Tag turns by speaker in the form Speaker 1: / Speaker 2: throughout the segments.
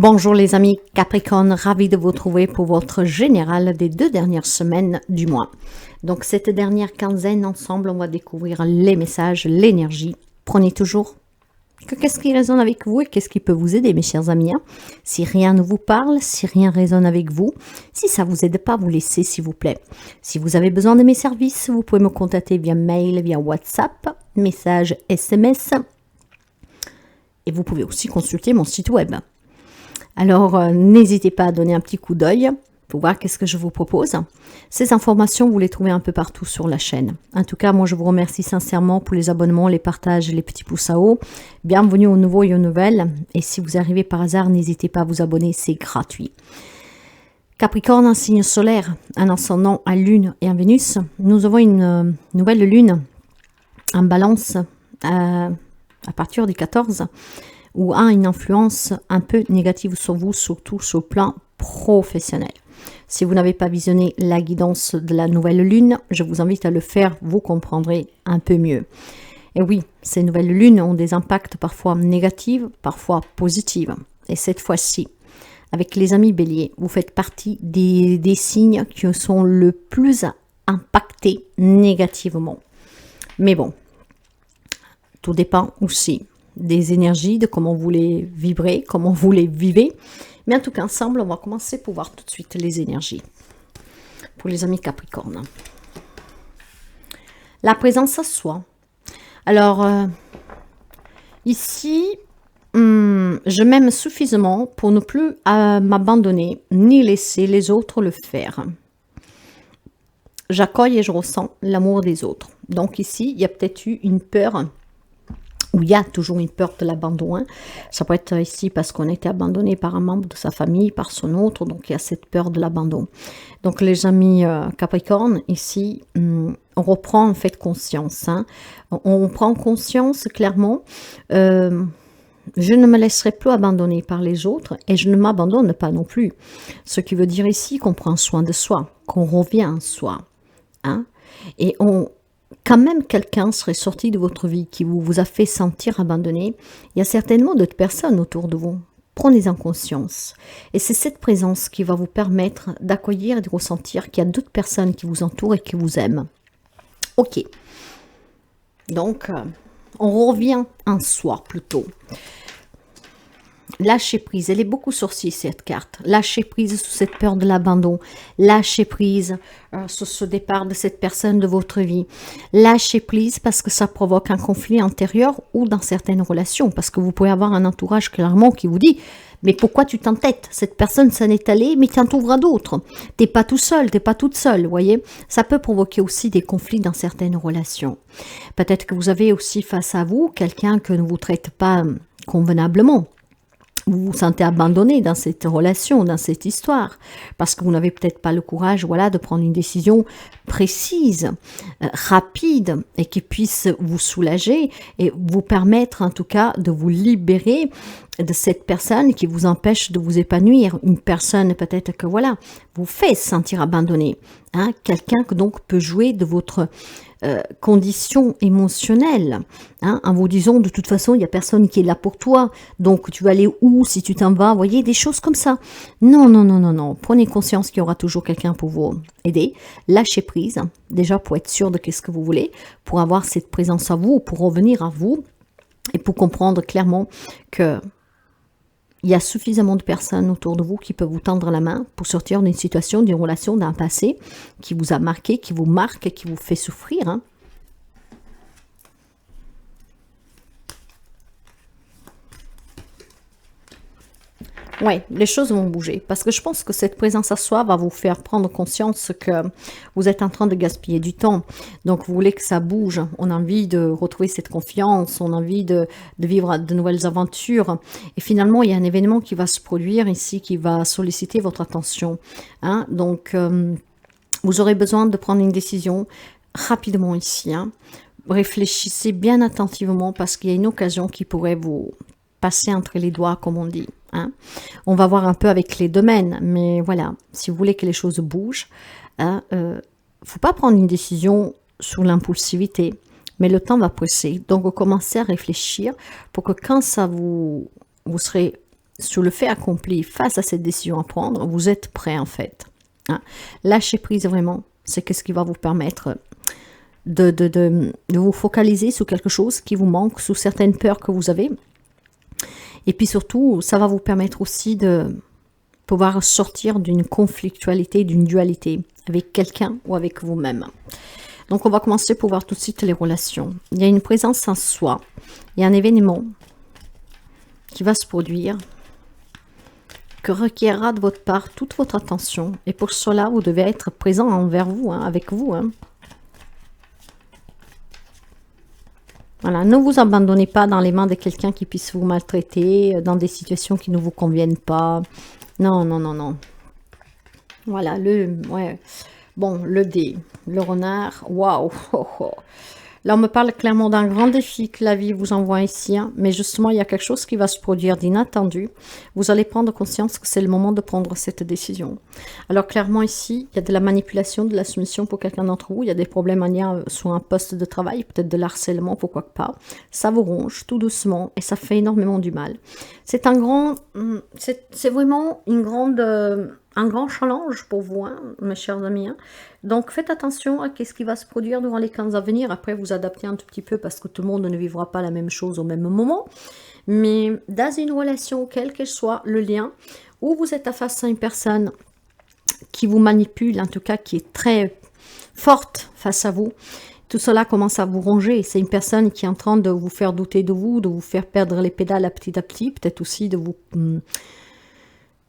Speaker 1: Bonjour les amis Capricorne, ravi de vous retrouver pour votre général des 2 dernières semaines du mois. Donc cette dernière quinzaine, ensemble, on va découvrir les messages, l'énergie. Prenez toujours qu'est-ce qui résonne avec vous et qu'est-ce qui peut vous aider, mes chers amis. Si rien ne vous parle, si rien résonne avec vous, si ça ne vous aide pas, vous laissez s'il vous plaît. Si vous avez besoin de mes services, vous pouvez me contacter via mail, via WhatsApp, message SMS. Et vous pouvez aussi consulter mon site web. Alors, n'hésitez pas à donner un petit coup d'œil pour voir qu'est-ce que je vous propose. Ces informations, vous les trouvez un peu partout sur la chaîne. En tout cas, moi, je vous remercie sincèrement pour les abonnements, les partages, les petits pouces à haut. Bienvenue aux nouveaux et aux nouvelles. Et si vous arrivez par hasard, n'hésitez pas à vous abonner, c'est gratuit. Capricorne, un signe solaire, un ascendant à Lune et à Vénus. Nous avons une nouvelle Lune en Balance à partir du 14 ou a une influence un peu négative sur vous, surtout sur le plan professionnel. Si vous n'avez pas visionné la guidance de la nouvelle lune, je vous invite à le faire, vous comprendrez un peu mieux. Et oui, ces nouvelles lunes ont des impacts parfois négatifs, parfois positifs. Et cette fois-ci, avec les amis béliers, vous faites partie des signes qui sont le plus impactés négativement. Mais bon, tout dépend aussi des énergies, de comment vous les vibrez, comment vous les vivez. Mais en tout cas, ensemble, on va commencer pour voir tout de suite les énergies. Pour les amis Capricorne. La présence à soi. Alors, ici, je m'aime suffisamment pour ne plus m'abandonner, ni laisser les autres le faire. J'accueille et je ressens l'amour des autres. Donc ici, il y a peut-être eu une peur, où il y a toujours une peur de l'abandon. Hein. Ça peut être ici parce qu'on a été abandonné par un membre de sa famille, par son autre, donc il y a cette peur de l'abandon. Donc les amis Capricorne, ici, on reprend en fait conscience. Hein. On prend conscience clairement, je ne me laisserai plus abandonner par les autres et je ne m'abandonne pas non plus. Ce qui veut dire ici qu'on prend soin de soi, qu'on revient en soi. Hein. Et quand même quelqu'un serait sorti de votre vie qui vous a fait sentir abandonné, il y a certainement d'autres personnes autour de vous. Prenez-en conscience. Et c'est cette présence qui va vous permettre d'accueillir et de ressentir qu'il y a d'autres personnes qui vous entourent et qui vous aiment. Ok. Donc, on revient en soi plutôt. Lâcher prise, elle est beaucoup sorcier cette carte. Lâcher prise sur cette peur de l'abandon. Lâcher prise sur ce départ de cette personne de votre vie. Lâcher prise parce que ça provoque un conflit intérieur ou dans certaines relations. Parce que vous pouvez avoir un entourage clairement qui vous dit « Mais pourquoi tu t'entêtes? Cette personne s'en est allée, mais t'en trouveras d'autres. T'es pas tout seul, t'es pas toute seule. » Vous voyez, ça peut provoquer aussi des conflits dans certaines relations. Peut-être que vous avez aussi face à vous quelqu'un que ne vous traite pas convenablement. Vous vous sentez abandonné dans cette relation, dans cette histoire, parce que vous n'avez peut-être pas le courage, voilà, de prendre une décision précise, rapide, et qui puisse vous soulager et vous permettre en tout cas de vous libérer de cette personne qui vous empêche de vous épanouir. Une personne peut-être que voilà, vous fait sentir abandonné. Hein? Quelqu'un que donc peut jouer de votre condition émotionnelle, hein, en vous disant de toute façon il n'y a personne qui est là pour toi, donc tu vas aller où si tu t'en vas, vous voyez, des choses comme ça. Non, non, non, non, non, prenez conscience qu'il y aura toujours quelqu'un pour vous aider, lâchez prise, déjà pour être sûr de qu'est-ce que vous voulez, pour avoir cette présence à vous, pour revenir à vous, et pour comprendre clairement que il y a suffisamment de personnes autour de vous qui peuvent vous tendre la main pour sortir d'une situation, d'une relation, d'un passé qui vous a marqué, qui vous marque, qui vous fait souffrir. Hein. Oui, les choses vont bouger parce que je pense que cette présence à soi va vous faire prendre conscience que vous êtes en train de gaspiller du temps. Donc, vous voulez que ça bouge. On a envie de retrouver cette confiance, on a envie de vivre de nouvelles aventures. Et finalement, il y a un événement qui va se produire ici qui va solliciter votre attention. Hein? Donc, vous aurez besoin de prendre une décision rapidement ici. Hein? Réfléchissez bien attentivement parce qu'il y a une occasion qui pourrait vous passer entre les doigts, comme on dit. Hein. On va voir un peu avec les domaines, mais voilà, si vous voulez que les choses bougent, hein, faut pas prendre une décision sous l'impulsivité, mais le temps va presser. Donc, commencez à réfléchir pour que quand ça vous serez sur le fait accompli, face à cette décision à prendre, vous êtes prêt en fait. Hein. Lâcher prise vraiment, c'est ce qui va vous permettre de vous focaliser sur quelque chose qui vous manque, sur certaines peurs que vous avez. Et puis surtout, ça va vous permettre aussi de pouvoir sortir d'une conflictualité, d'une dualité avec quelqu'un ou avec vous-même. Donc on va commencer pour voir tout de suite les relations. Il y a une présence en soi, il y a un événement qui va se produire, que requérera de votre part toute votre attention. Et pour cela, vous devez être présent envers vous, hein, avec vous. Hein. Voilà, ne vous abandonnez pas dans les mains de quelqu'un qui puisse vous maltraiter, dans des situations qui ne vous conviennent pas. Non, non, non, non. Voilà, bon, le dé, le renard, waouh. Là, on me parle clairement d'un grand défi que la vie vous envoie ici, hein, mais justement, il y a quelque chose qui va se produire d'inattendu. Vous allez prendre conscience que c'est le moment de prendre cette décision. Alors, clairement, ici, il y a de la manipulation, de la soumission pour quelqu'un d'entre vous. Il y a des problèmes en lien sur un poste de travail, peut-être de l'harcèlement, pourquoi pas. Ça vous ronge tout doucement et ça fait énormément du mal. C'est un grand... C'est vraiment un grand challenge pour vous, hein, mes chers amis. Hein. Donc, faites attention à ce qui va se produire durant les 15 à venir. Après, vous adaptez un tout petit peu parce que tout le monde ne vivra pas la même chose au même moment. Mais dans une relation, quel que soit le lien, où vous êtes face à une personne qui vous manipule, en tout cas qui est très forte face à vous, tout cela commence à vous ronger. C'est une personne qui est en train de vous faire douter de vous faire perdre les pédales à petit, peut-être aussi de vous...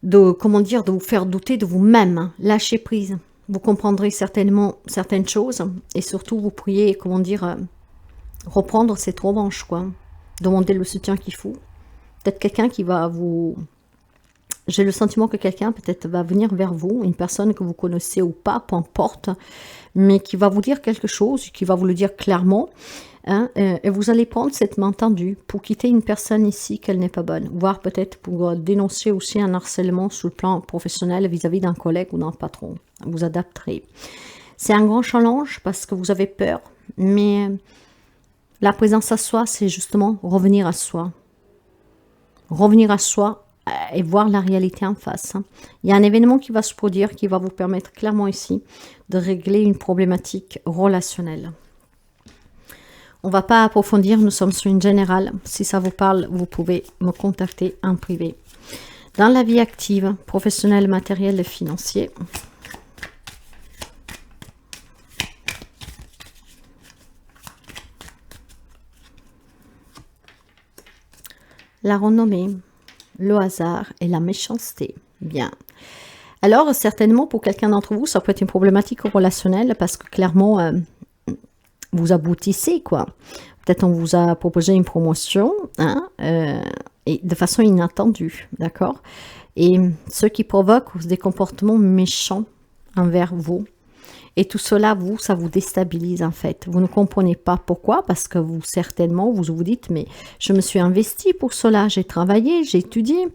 Speaker 1: de vous faire douter de vous-même, hein. Lâcher prise. Vous comprendrez certainement certaines choses et surtout vous pourriez, reprendre cette revanche, quoi. Demander le soutien qu'il faut. Peut-être quelqu'un qui va vous... J'ai le sentiment que quelqu'un peut-être va venir vers vous, une personne que vous connaissez ou pas, peu importe, mais qui va vous dire quelque chose, qui va vous le dire clairement. Hein, et vous allez prendre cette main tendue pour quitter une personne ici qu'elle n'est pas bonne, voire peut-être pour dénoncer aussi un harcèlement sur le plan professionnel vis-à-vis d'un collègue ou d'un patron. Vous adapterez. C'est un grand challenge parce que vous avez peur, mais la présence à soi, c'est justement revenir à soi. Revenir à soi et voir la réalité en face. Il y a un événement qui va se produire qui va vous permettre clairement ici de régler une problématique relationnelle. On ne va pas approfondir, nous sommes sur une générale. Si ça vous parle, vous pouvez me contacter en privé. Dans la vie active, professionnelle, matérielle et financière. La renommée, le hasard et la méchanceté. Bien. Alors, certainement, pour quelqu'un d'entre vous, ça peut être une problématique relationnelle parce que clairement... vous aboutissez, quoi. Peut-être on vous a proposé une promotion, hein, et de façon inattendue, d'accord? Et ce qui provoque des comportements méchants envers vous. Et tout cela, ça vous déstabilise, en fait. Vous ne comprenez pas pourquoi, parce que vous, certainement, vous dites, mais je me suis investi pour cela, j'ai travaillé, j'ai étudié,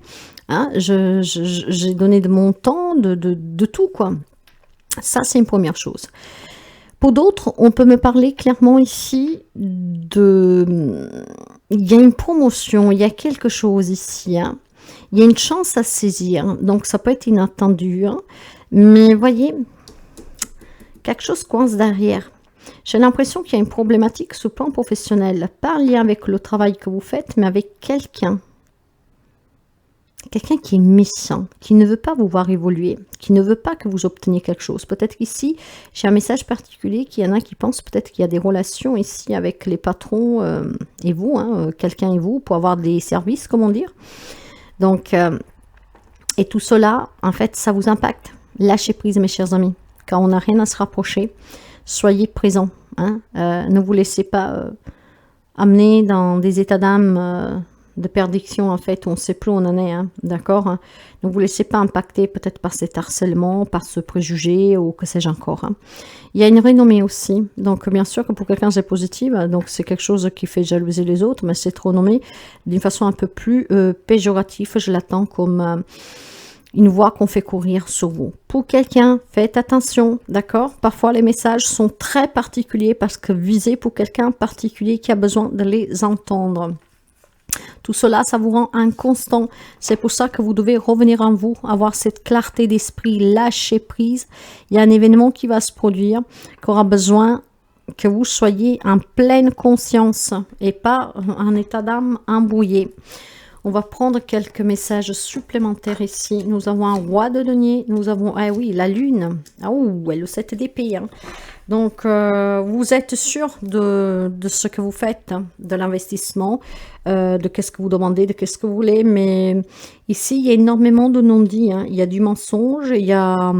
Speaker 1: hein, j'ai donné de mon temps, de tout, quoi. Ça, c'est une première chose. Pour d'autres, on peut me parler clairement ici il y a une promotion, il y a quelque chose ici, hein. Il y a une chance à saisir, donc ça peut être inattendu, hein. Mais voyez, quelque chose coince derrière. J'ai l'impression qu'il y a une problématique sur le plan professionnel, pas en lien avec le travail que vous faites, mais avec quelqu'un. Quelqu'un qui est méchant, qui ne veut pas vous voir évoluer, qui ne veut pas que vous obteniez quelque chose. Peut-être qu'ici, j'ai un message particulier qu'il y en a qui pensent peut-être qu'il y a des relations ici avec les patrons et vous, hein, quelqu'un et vous, pour avoir des services, comment dire. Donc, et tout cela, en fait, ça vous impacte. Lâchez prise, mes chers amis. Quand on n'a rien à se rapprocher, soyez présents. Hein, ne vous laissez pas amener dans des états d'âme... de perdition, en fait, on ne sait plus où on en est, hein, d'accord, hein. Ne vous laissez pas impacter peut-être par cet harcèlement, par ce préjugé, ou que sais-je encore, hein. Il y a une renommée aussi, donc bien sûr que pour quelqu'un c'est positif, donc c'est quelque chose qui fait jalouser les autres, mais cette renommée, d'une façon un peu plus péjorative, je l'attends comme une voix qu'on fait courir sur vous. Pour quelqu'un, faites attention, d'accord? Parfois les messages sont très particuliers parce que visés pour quelqu'un particulier qui a besoin de les entendre. Tout cela, ça vous rend inconstant. C'est pour ça que vous devez revenir en vous, avoir cette clarté d'esprit, lâcher prise. Il y a un événement qui va se produire, qui aura besoin que vous soyez en pleine conscience et pas en état d'âme embrouillé. On va prendre quelques messages supplémentaires ici. Nous avons un roi de denier. Nous avons, ah oui, la lune. Ah ouais, le 7 d'épée. Hein. Donc, vous êtes sûr de ce que vous faites, hein, de l'investissement, de qu'est-ce que vous demandez, de qu'est-ce que vous voulez. Mais ici, il y a énormément de non-dits. Hein. Il y a du mensonge, il y a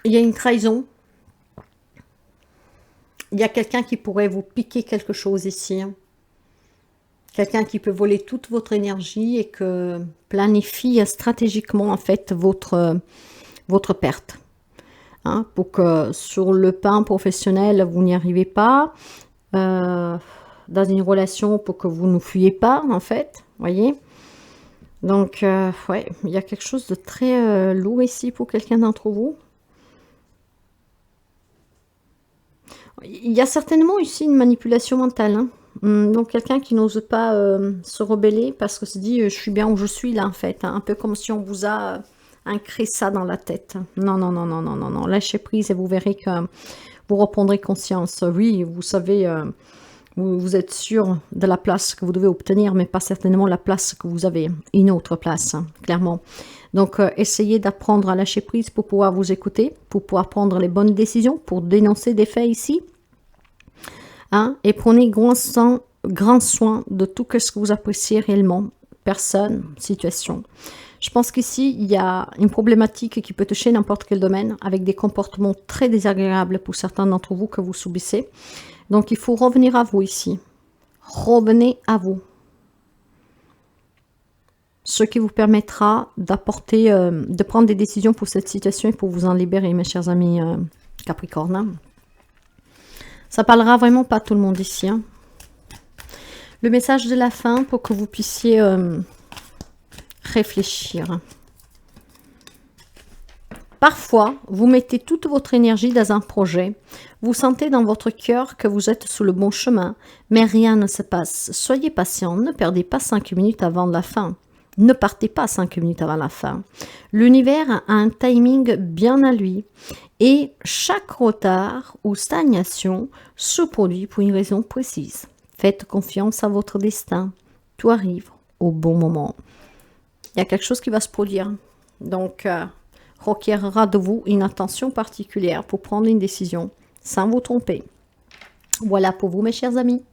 Speaker 1: une trahison. Il y a quelqu'un qui pourrait vous piquer quelque chose ici. Hein. Quelqu'un qui peut voler toute votre énergie et que planifie stratégiquement en fait votre perte. Hein, pour que sur le plan professionnel, vous n'y arrivez pas. Dans une relation, pour que vous ne fuyez pas en fait. Voyez. Donc, ouais, il y a quelque chose de très lourd ici pour quelqu'un d'entre vous. Il y a certainement ici une manipulation mentale. Hein. Donc quelqu'un qui n'ose pas se rebeller parce que se dit je suis bien où je suis là en fait. Hein. Un peu comme si on vous a ancré ça dans la tête. Non, non, non, non, non, non, non. Lâchez prise et vous verrez que vous reprendrez conscience. Oui, vous savez, vous êtes sûr de la place que vous devez obtenir, mais pas certainement la place que vous avez. Une autre place, hein, clairement. Donc, essayez d'apprendre à lâcher prise pour pouvoir vous écouter, pour pouvoir prendre les bonnes décisions, pour dénoncer des faits ici. Hein, et prenez grand soin de tout ce que vous appréciez réellement. Personne, situation. Je pense qu'ici, il y a une problématique qui peut toucher n'importe quel domaine, avec des comportements très désagréables pour certains d'entre vous que vous subissez. Donc, il faut revenir à vous ici. Revenez à vous. Ce qui vous permettra d'apporter, de prendre des décisions pour cette situation et pour vous en libérer, mes chers amis Capricorne. Ça parlera vraiment pas à tout le monde ici. Hein. Le message de la fin pour que vous puissiez réfléchir. Parfois, vous mettez toute votre énergie dans un projet. Vous sentez dans votre cœur que vous êtes sur le bon chemin, mais rien ne se passe. Soyez patient, ne perdez pas 5 minutes avant la fin. Ne partez pas 5 minutes avant la fin. L'univers a un timing bien à lui et chaque retard ou stagnation se produit pour une raison précise. Faites confiance à votre destin. Tout arrive au bon moment. Il y a quelque chose qui va se produire. Donc, requérera de vous une attention particulière pour prendre une décision sans vous tromper. Voilà pour vous, mes chers amis.